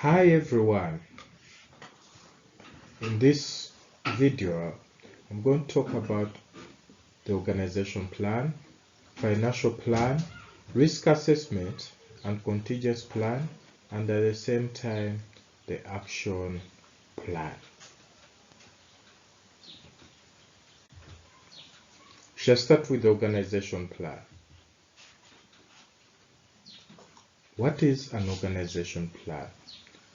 Hi everyone, in this video I'm going to talk about the organization plan, financial plan, risk assessment and contingency plan, and at the same time the action plan. Shall start with the organization plan. What is an organization plan?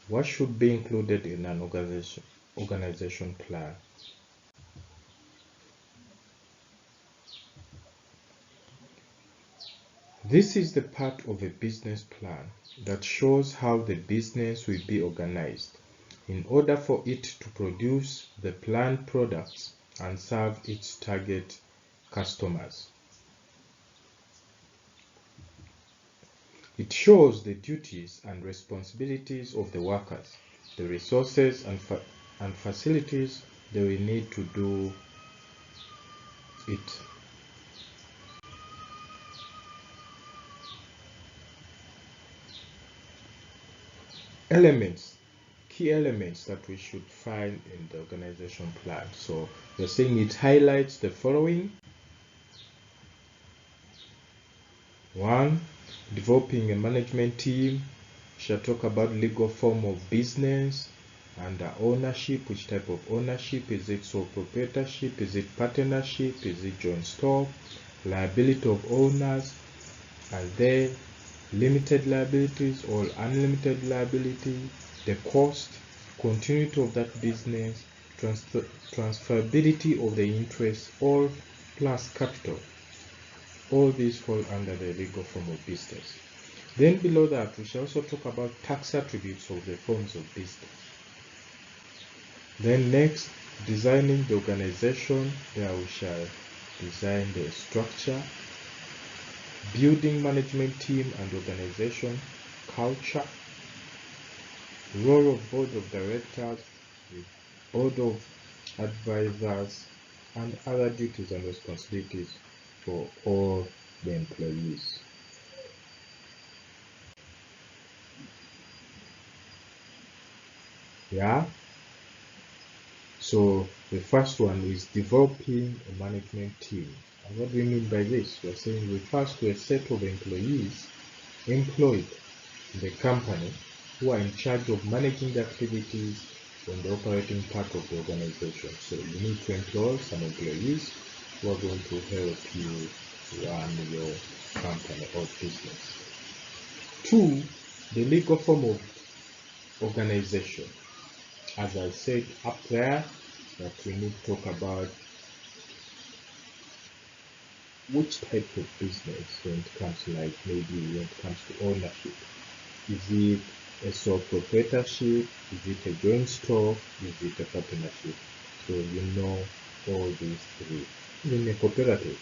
What should be included in an organization plan? This is the part of a business plan that shows how the business will be organized in order for it to produce the planned products and serve its target customers. It shows the duties and responsibilities of the workers, the resources and facilities they will need to do it. Key elements that we should find in the organization plan. So we're saying it highlights the following. 1. Developing a management team. We shall talk about legal form of business and ownership. Which type of ownership? Is it sole proprietorship? Is it partnership? Is it joint stock? Liability of owners. Are there limited liabilities or unlimited liability? The cost, continuity of that business, transferability of the interest, all plus capital. All these fall under the legal form of business. Then below that, we shall also talk about tax attributes of the forms of business. Then next, designing the organization. There we shall design the structure, building management team and organization, culture, role of board of directors, board of advisors, and other duties and responsibilities for all the employees. Yeah. So the first one is developing a management team. And what do we mean by this? We're saying refers to a set of employees employed in the company who are in charge of managing the activities on the operating part of the organization. So you need to employ some employees who are going to help you run your company or business. 2. The legal form of organization. As I said up there, that we need to talk about which type of business when it comes to, like, maybe when it comes to ownership. Is it a sole proprietorship? Is it a joint stock? Is it a partnership? So you know all these three. In a cooperative,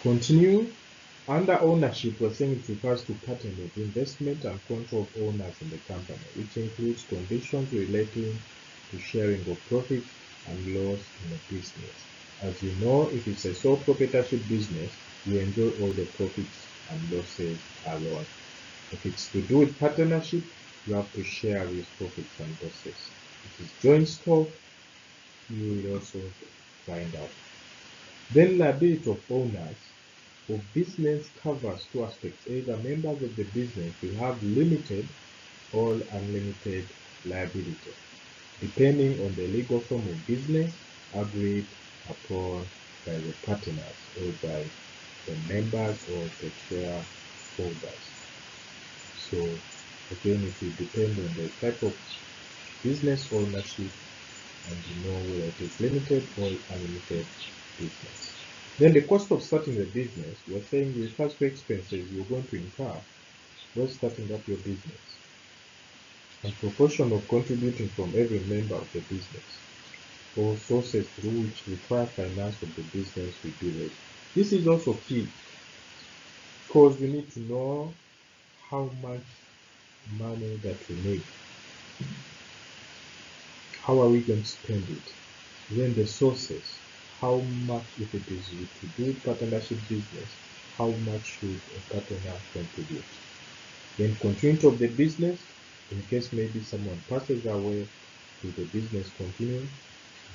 continue. Under ownership, we're saying it refers to pattern of investment and control of owners in the company, which includes conditions relating to sharing of profit and loss in a business. As you know, if it's a sole proprietorship business, you enjoy all the profits and losses alone. If it's to do with partnership, you have to share these profits and losses. If it's joint stock, you will also find out. Then liability of owners for business covers two aspects. Either members of the business will have limited or unlimited liability, depending on the legal form of business agreed upon by the partners or by the members or the shareholders. So again, it will depend on the type of business ownership, and you know whether it is limited or unlimited business. Then the cost of starting the business, we're saying refers to expenses you're going to incur while starting up your business, and proportion of contributing from every member of the business, or sources through which require finance of the business will be raised. This is also key, because we need to know how much money that we make. How are we going to spend it? Then the sources, how much, if it is to do partnership business, how much should a partner contribute. Then continuity of the business, in case maybe someone passes away, will the business continue?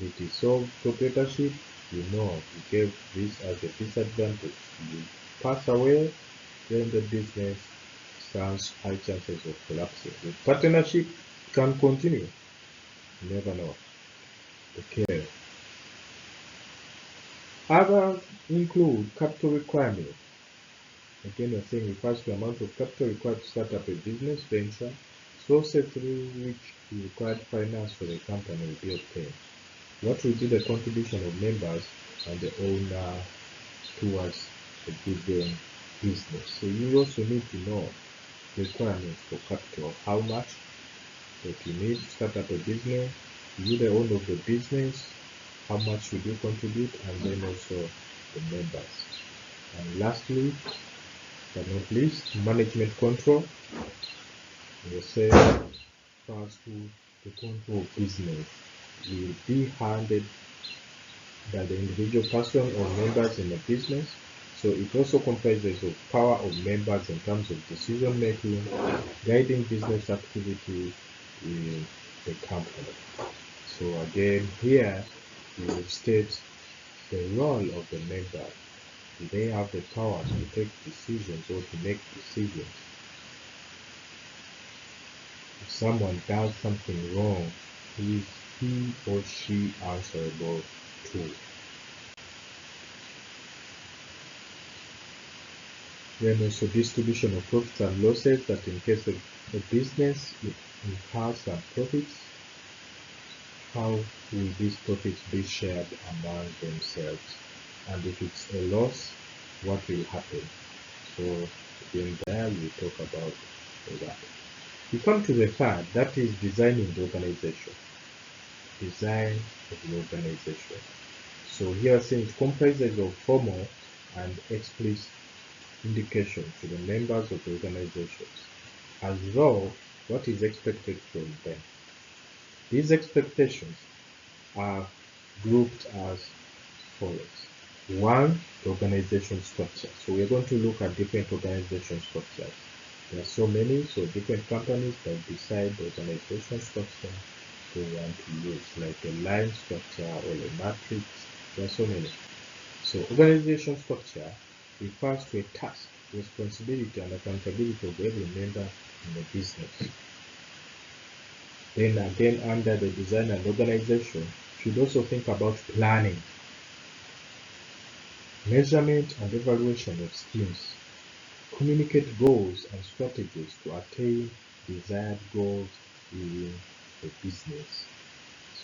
If it is sole proprietorship, you gave this as a disadvantage. You pass away, then the business stands high chances of collapsing. With partnership, can continue. You never know. Okay. Others include capital requirements. Again, we're saying refers to the amount of capital required to start up a business venture, sources through which the required finance for the company will be obtained. What will be the contribution of members and the owner towards the given business? So you also need to know requirements for capital, how much that you need to start up a business, you the owner of the business, how much should you contribute, and then also the members. And lastly, but not least, management control. We say refers to the control of business will be handled by the individual person or members in the business. So it also comprises of power of members in terms of decision making, guiding business activity in the company. So again, here we will state the role of the member. Do they have the power to take decisions or to make decisions? If someone does something wrong, is he or she answerable to? Then also distribution of profits and losses, that in case of a business incurs some profits, how will these profits be shared among themselves? And if it's a loss, what will happen? So again, there we talk about that. We come to the third, that is designing the organization. Design of the organization. So here saying it comprises of formal and explicit indication to the members of the organizations, as well what is expected from them. These expectations are grouped as follows. One, the organization structure. So we're going to look at different organization structures. There are so many, so different companies that decide the organization structure they want to use, like a line structure or a matrix. There are so many. So organization structure refers to a task, responsibility, and accountability of every member in the business. Then again, under the design and organization, you should also think about planning, measurement and evaluation of schemes, communicate goals and strategies to attain desired goals within the business.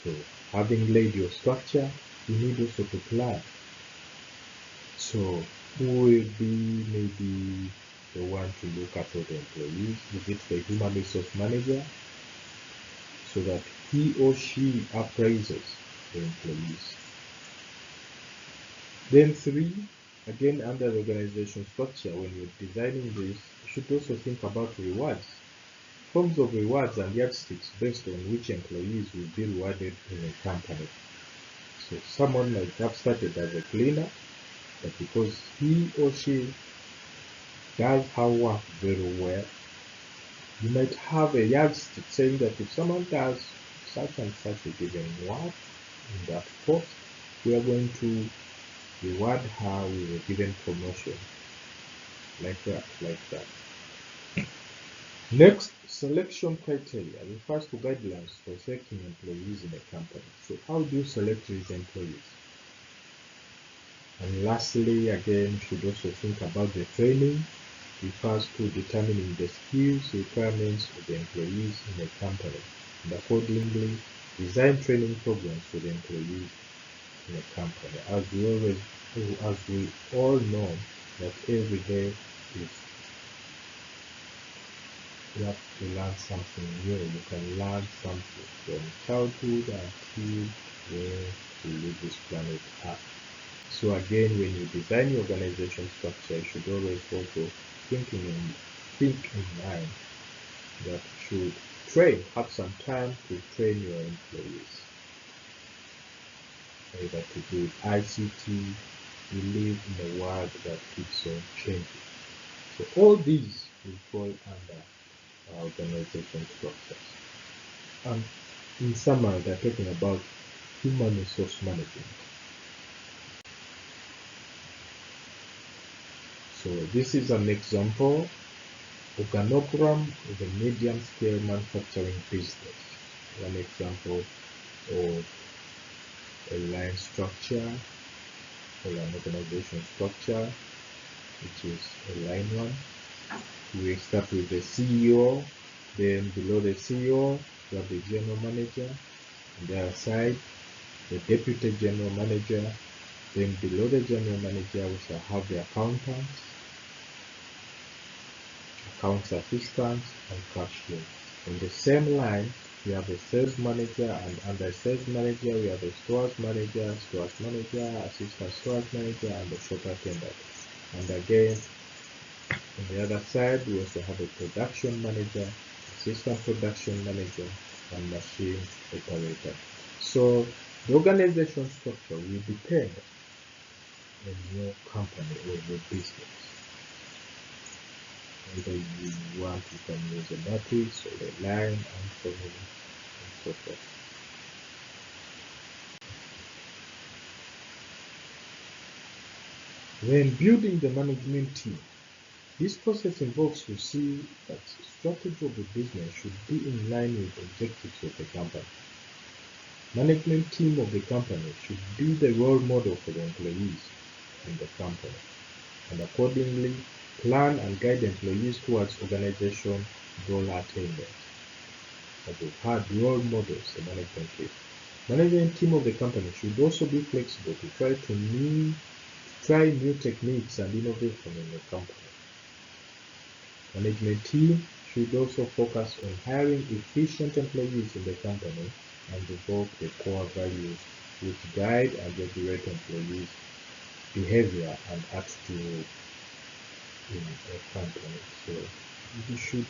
So having laid your structure, you need also to plan. So who will be maybe the one to look after the employees? Is it the human resource manager? So that he or she appraises the employees. Then 3, again under the organization structure, when you're designing this, you should also think about rewards. Forms of rewards and yardsticks based on which employees will be rewarded in a company. So someone might have started as a cleaner, but because he or she does her work very well, you might have a yardstick saying that if someone does such and such a given work in that post, we are going to reward her with a given promotion. Like that. Next, selection criteria refers to guidelines for selecting employees in a company. So how do you select these employees? And lastly, again, you should also think about the training. Refers to determining the skills requirements of the employees in a company, and accordingly design training programs for the employees in a company. As we all know that every day you have to learn something new. You can learn something from childhood until when you leave this planet Earth. So again, when you design your organization structure, you should always also think in mind that you should have some time to train your employees, either to do ICT we live in a world that keeps on changing. So all these will fall under our organization structures. And in summary, they're talking about human resource management. So this is an example organogram of a medium-scale manufacturing business. One example of a line structure or an organization structure, which is a line one. We start with the CEO, then below the CEO, we have the general manager. On the other side, the deputy general manager. Then below the general manager, we shall have the accountants, accounts assistants, and cashier. On the same line, we have the sales manager, and under sales manager, we have the stores manager, assistant stores manager, and the shop attendant. And again, on the other side, we also have a production manager, assistant production manager, and machine operator. So the organization structure will depend on your company or your business. Whether you want, you can use a matrix or a line and so on and so forth. When building the management team, this process involves to see that the strategy of the business should be in line with the objectives of the company. Management team of the company should be the role model for the employees in the company, and accordingly plan and guide employees towards organization goal attainment. As we've had role models, the management team. Management team of the company should also be flexible to try new techniques and innovation in the company. Management team should also focus on hiring efficient employees in the company and develop the core values which guide and regulate employees' behavior and attitude in a company. So you should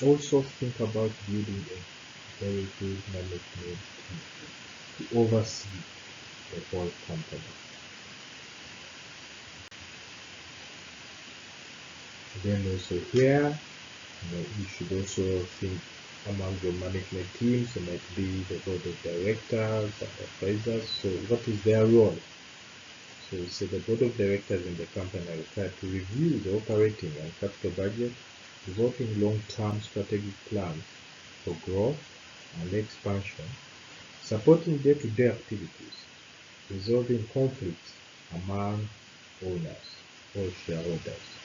also think about building a very good management team to oversee the whole company. Then also here, you should also think among your management teams. There might be the board of directors and advisors. So what is their role? So we say the board of directors in the company are required to review the operating and capital budget, developing long-term strategic plans for growth and expansion, supporting day-to-day activities, resolving conflicts among owners or shareholders,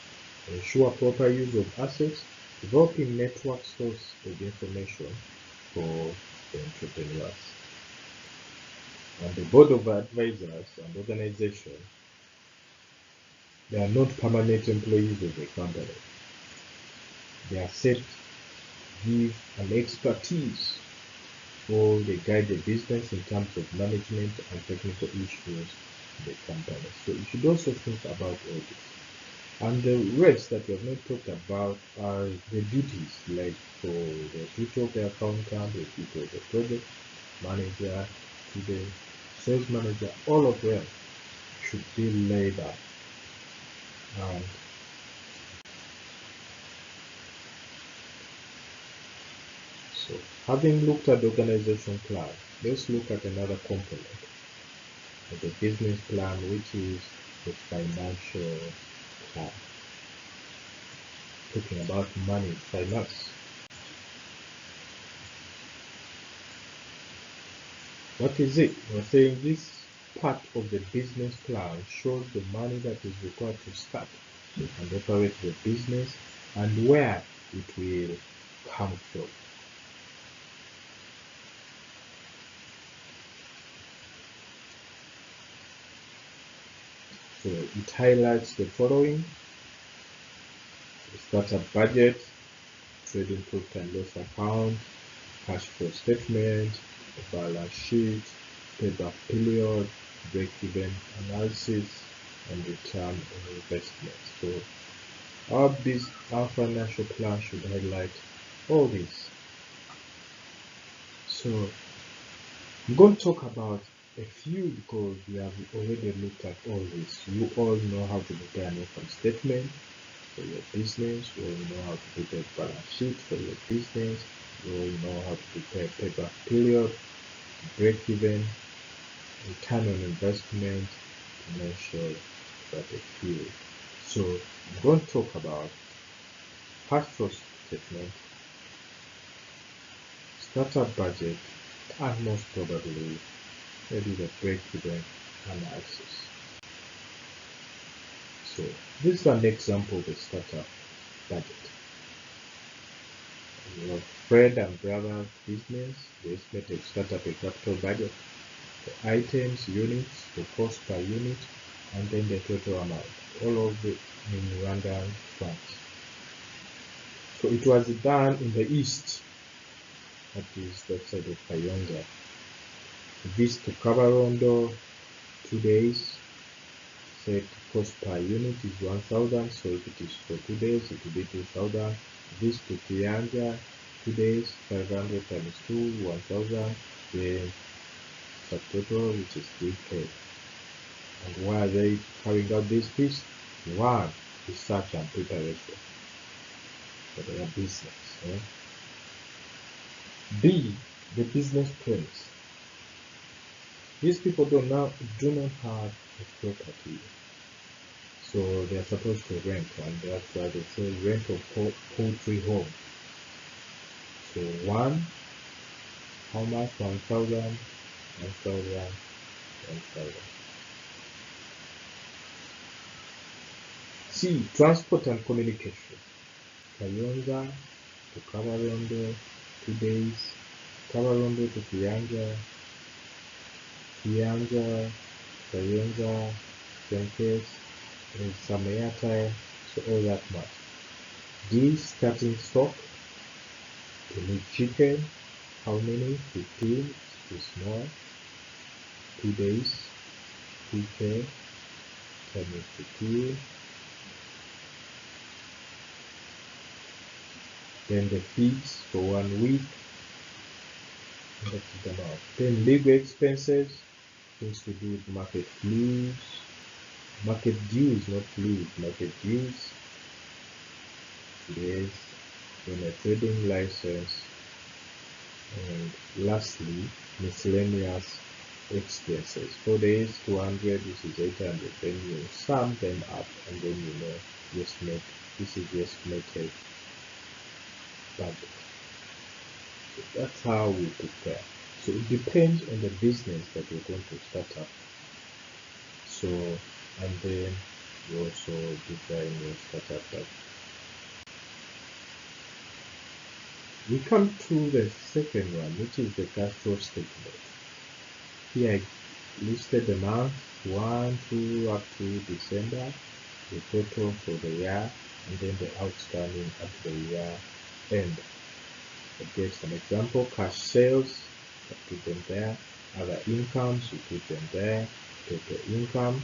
ensure proper use of assets, developing network source of information for the entrepreneurs. And the board of advisors and organization, they are not permanent employees of the company. They are set to give an expertise or they guide the business in terms of management and technical issues in the company. So you should also think about all this. And the rest that we have not talked about are the duties, like for the duty of the accountant, the duty of the project manager, to the sales manager, all of them should be laid out. And so, having looked at the organization plan, let's look at another component of the business plan, which is the financial plan. Talking about money, finance. What is it? We're saying this part of the business plan shows the money that is required to start and operate the business and where it will come from. So it highlights the following: the startup budget, trading profit and loss account, cash flow statement, the balance sheet, payback period, break-even analysis, and return on investment. So our financial plan should highlight all this. So I'm going to talk about a few because we have already looked at all this. You all know how to prepare an income statement for your business. You all know how to prepare a balance sheet for your business. You all know how to prepare payback period, break even, return on investment, to mention but a few. So I'm going to talk about cash flow statement, startup budget, and most probably maybe the break-even analysis. So this is an example of a startup budget. Your friend and brother's business, they estimated startup a capital budget for items, units, the cost per unit, and then the total amount, all of it in Rwandan francs. So it was done in the east, that is that side of Kayonza. This to Kabarondo, 2 days. Said cost per unit is 1,000, so if it is for 2 days, it will be 2,000. This to Kiyanja, 2 days, 500 times 2, 1,000. Then subtotal, which is 3K. And why are they carrying out this piece? 1, research and preparation for their business. B, the business premise. These people do not have a property, so they are supposed to rent, and that's why they say rent of poultry home. So 1, how much? 1,000, 1,000, 1,000. C, transport and communication. Kayonza to Kabarondo, 2 days. Kabarondo to Kiyanja, Kayonza, same case. There's some airtime, so all that much. D, starting stock. You need chicken. How many? 15. It's too small. 2 days. 2K. Times 15. Then the fees for 1 week. That's the amount. Then legal expenses. Things to do with market dues. Market dues, not dues. Market dues. Yes. Then a trading license. And lastly, miscellaneous expenses. 4 days, 200, which is 800. Then you sum them up, and then you know you estimate. This is the estimated budget. So that's how we prepare. So it depends on the business that you're going to start up. So, and then you also define your startup budget. We come to the second one, which is the cash flow statement. Here I listed the month 1 to up to December, the total for the year, and then the outstanding at the year end. I gave some example: cash sales, I put them there; other incomes, you put them there; total income,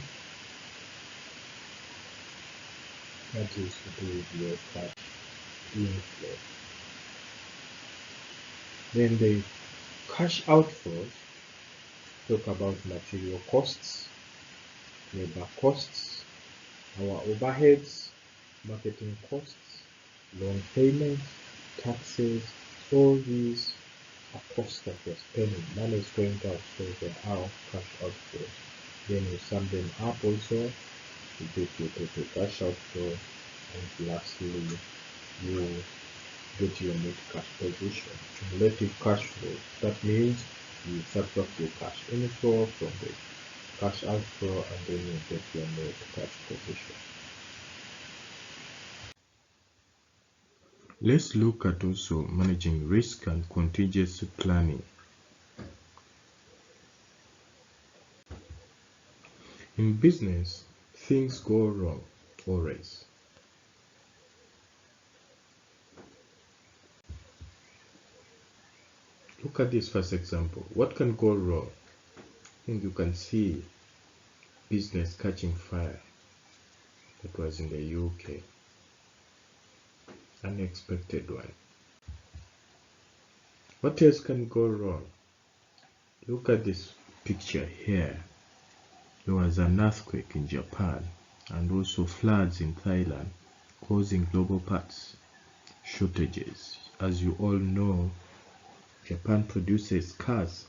that is to do with your cash inflow. Then the cash outflows talk about material costs, labor costs, our overheads, marketing costs, loan payments, taxes. All these are costs that we're spending. Money is going out, so they are cash outflows. Then you sum them up also to get your total cash outflow, and lastly you get your net cash position. Cumulative cash flow. That means you subtract your cash inflow from the cash outflow, and then you get your net cash position. Let's look at also managing risk and contingency planning. In business, things go wrong always. Look at this first example. What can go wrong? I think you can see business catching fire. That was in the UK. Unexpected one. What else can go wrong? Look at this picture here, there was an earthquake in Japan and also floods in Thailand, causing global parts shortages. As you all know, Japan produces cars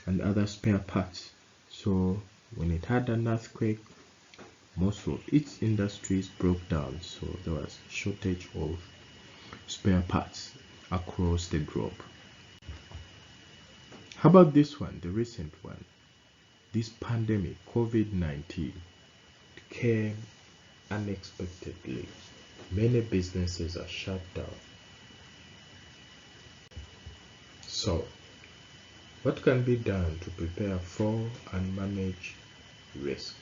and other spare parts. So when it had an earthquake, most of its industries broke down. So there was shortage of spare parts across the globe. How about this one, the recent one? This pandemic, COVID-19, came unexpectedly. Many businesses are shut down. So, what can be done to prepare for and manage risk?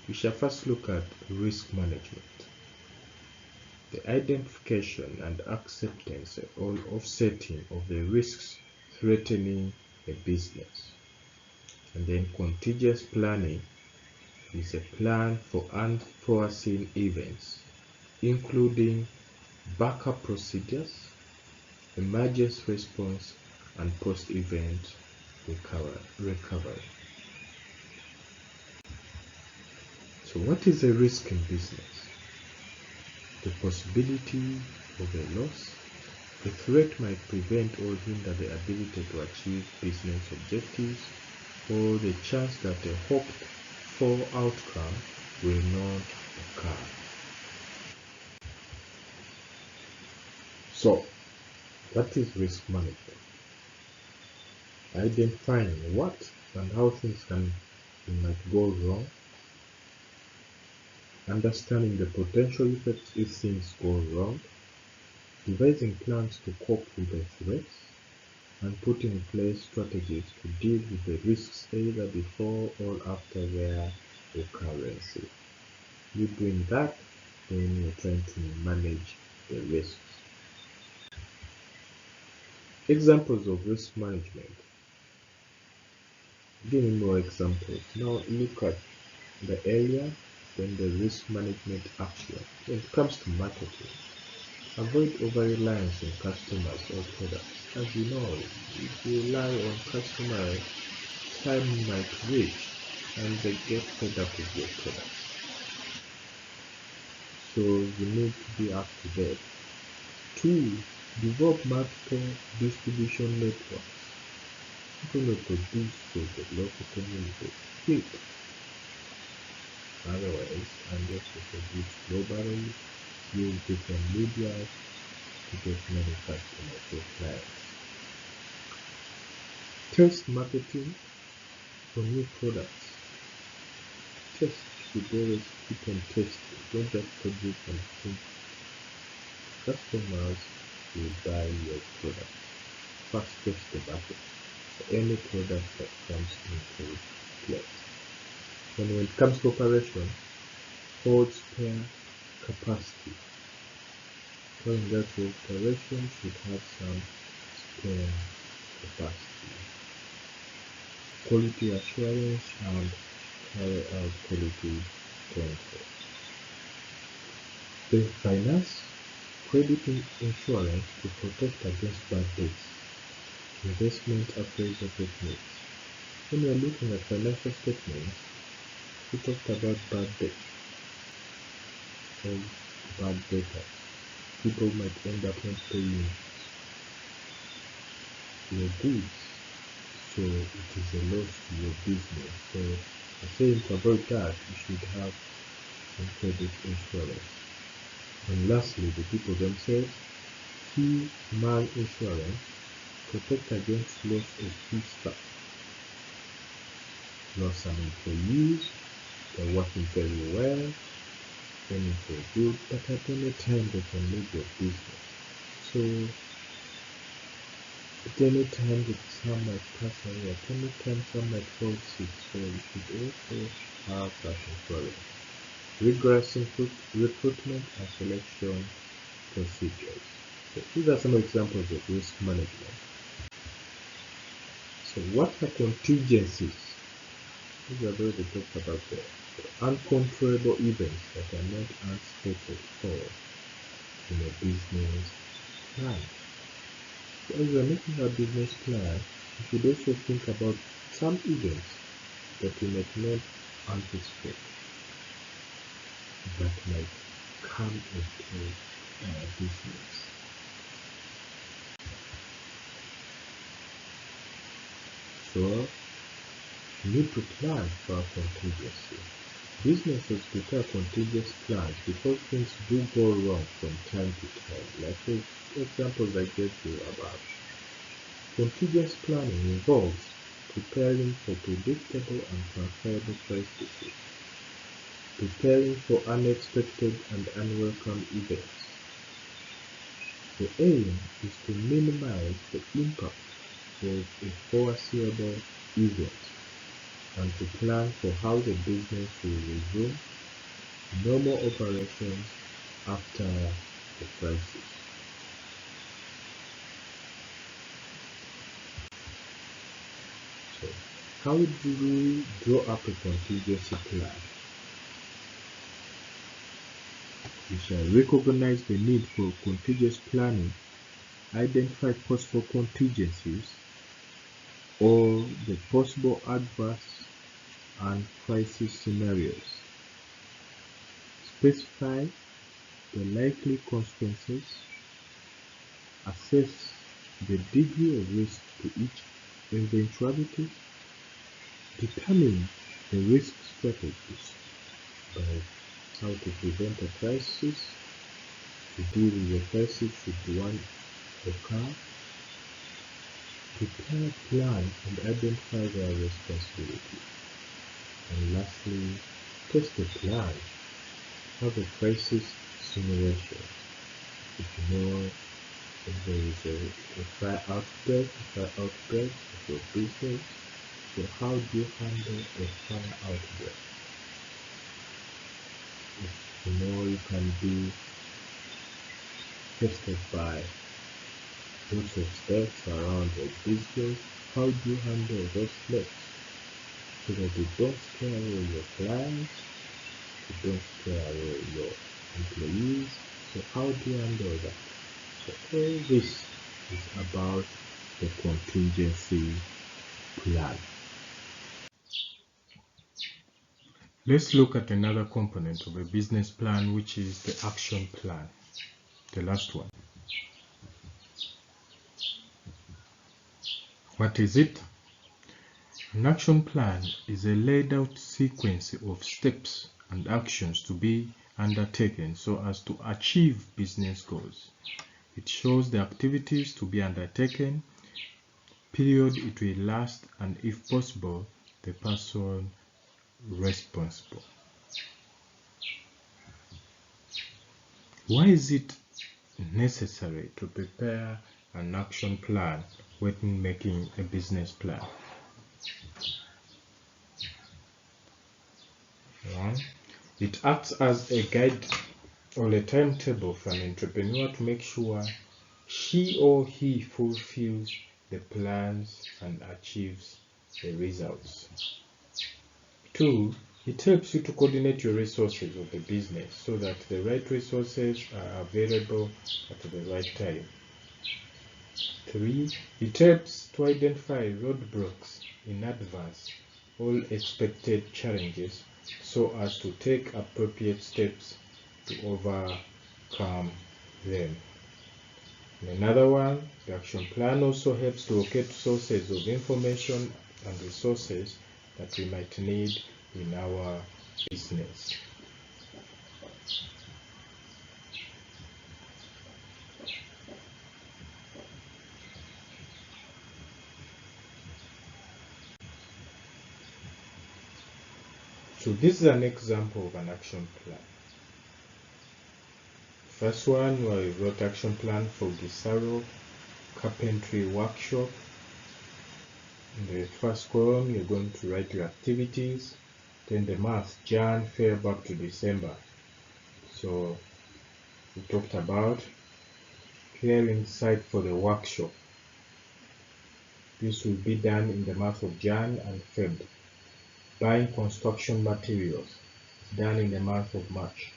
We shall first look at risk management. The identification and acceptance or offsetting of the risks threatening a business. And then contingency planning is a plan for unforeseen events, including backup procedures, emergency response, and post-event recovery. So what is a risk in business? The possibility of a loss. The threat might prevent or hinder the ability to achieve business objectives, or the chance that a hoped-for outcome will not occur. So, what is risk management? Identifying what and how things might go wrong, understanding the potential effects if things go wrong, devising plans to cope with the threats, and putting in place strategies to deal with the risks either before or after their occurrence. You're doing that when you're trying to manage the risks. Examples of risk management. Giving more examples. Now look at the area, then the risk management action. When it comes to marketing, avoid over-reliance on customers or products. As you know, if you rely on customers, time might reach and they get fed up with your products. So you need to be up to date. 2. Develop multiple distribution networks. People will produce for the local community quick. Otherwise, and also produce globally, use different media to get many customers or clients. Test marketing for new products. Test should always keep on testing. Don't just produce and think. Customers will buy your product. First test the market for any product that comes into place. And when it comes to operation, hold spare capacity. Telling that your operation should have some spare capacity. Quality assurance and carry out quality control. The finance, credit insurance to protect against bad debts. Investment appraisal techniques. When we are looking at financial statements, we talked about bad debt or bad data. People might end up not paying your goods, so it is a loss to your business. So I'm saying to avoid that, you should have some credit insurance. And lastly, the people themselves, key man insurance, protect against loss of key staff. Loss some employees, they're working very well, earning so good, but at any time they can leave your business. So at any time some might pass away, at any time some might fall sick, so you should also have that insurance. Rigorous recruitment and selection procedures. So these are some examples of risk management. So what are contingencies? These are those we talked about there. Uncontrollable events that are not anticipated for in a business plan. So as we are making our business plan, You should also think about some events that you might not anticipate that might come into business. So you need to plan for contingency. Businesses prepare contingency plans because things do go wrong from time to time, like the examples I gave you above. Contingency planning involves preparing for predictable and transferable crises, preparing for unexpected and unwelcome events. The aim is to minimize the impact of a foreseeable event and to plan for how the business will resume normal operations after the crisis. So, how do we draw up a contingency plan? We shall recognize the need for contingency planning, identify possible contingencies or the possible adverse and crisis scenarios, specify the likely consequences, assess the degree of risk to each eventuality, determine the risk strategies by how to prevent a crisis, to deal with a crisis should one occur, prepare, plan, and identify their responsibility. And lastly, test the plan. Have a crisis simulation. If you know if there is a fire outbreak of your business, so how do you handle a fire outbreak? If you know you can be tested by lots of threats around your business, how do you handle those threats so that they don't scare away your clients, they don't scare away your employees? So how do you handle that? So all this is about the contingency plan. Let's look at another component of a business plan, which is the action plan, the last one. What is it? An action plan is a laid out sequence of steps and actions to be undertaken so as to achieve business goals. It shows the activities to be undertaken, period it will last, and if possible, the person responsible. Why is it necessary to prepare an action plan when making a business plan? One, it acts as a guide or a timetable for an entrepreneur to make sure she or he fulfills the plans and achieves the results. 2, it helps you to coordinate your resources of the business so that the right resources are available at the right time. 3, it helps to identify roadblocks in advance, all expected challenges, so as to take appropriate steps to overcome them. And another one, the action plan also helps to locate sources of information and resources that we might need in our business. So this is an example of an action plan. First one, where we wrote action plan for Gisaro carpentry workshop. In the first column, you're going to write your activities, then the month, Jan, Feb back to December. So we talked about clearing site for the workshop. This will be done in the month of Jan and Feb. Buying construction materials, done in the month of March.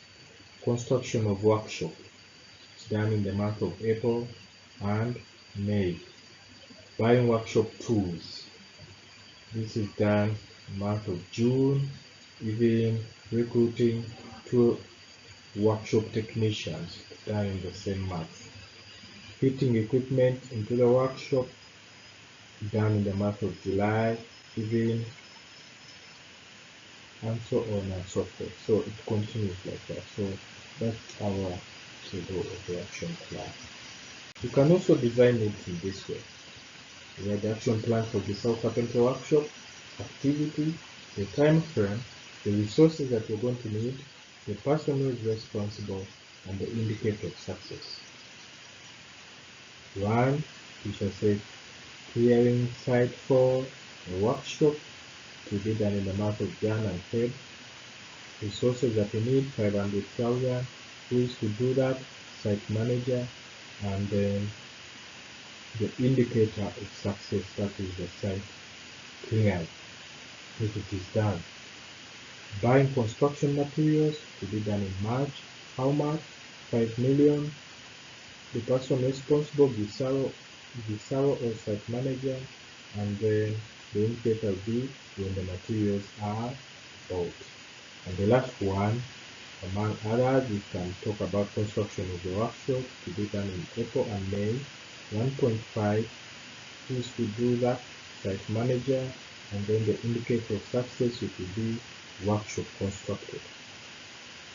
Construction of workshop, it's done in the month of April and May. Buying workshop tools. This is done in the month of June. Even recruiting 2 workshop technicians, done in the same month. Fitting equipment into the workshop, done in the month of July. Even, and so on and so forth. So it continues like that. So that's our schedule of the action plan. You can also design it in this way. You have the action plan for the self-carpentry workshop, activity, the time frame, the resources that you're going to need, the person who is responsible, and the indicator of success. 1. We shall say clearing site for a workshop to be done in the month of Jan and Feb. Resources that you need, 500,000. Who is to do that? Site manager. And then the indicator of success, that is the site cleared, if it is done. Buying construction materials to be done in March. How much? 5 million. The person responsible, Gisaro or site manager, and then the indicator will be when the materials are bought. And the last one, among others, we can talk about construction of the workshop to be done in April and May. 1.5, who is to do that? Site manager, and then the indicator of success, it will be workshop constructed.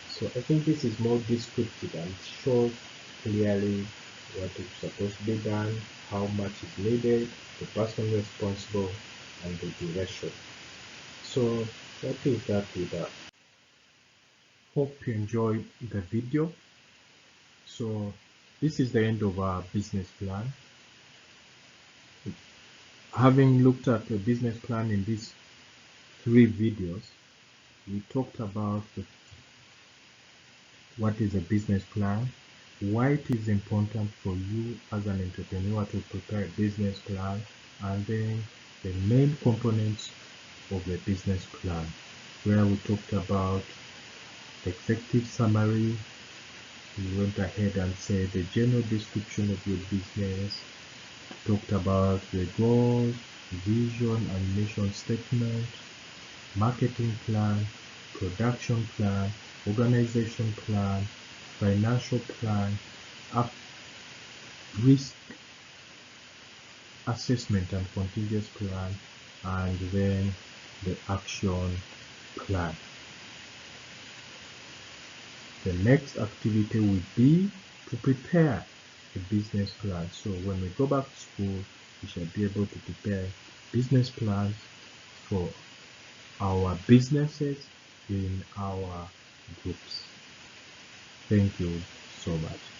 So I think this is more descriptive and shows clearly what is supposed to be done, how much is needed, the person responsible, and the duration. So that is that with that. Hope you enjoyed the video. So this is the end of our business plan. Having looked at the business plan in these 3 videos, we talked about what is a business plan, why it is important for you as an entrepreneur to prepare a business plan, and then the main components of the business plan, where we talked about executive summary. We went ahead and said the general description of your business, talked about the goals, vision and mission statement, marketing plan, production plan, organization plan, financial plan, risk assessment and contingency plan, and then the action plan. The next activity will be to prepare a business plan. So when we go back to school, we shall be able to prepare business plans for our businesses in our groups. Thank you so much.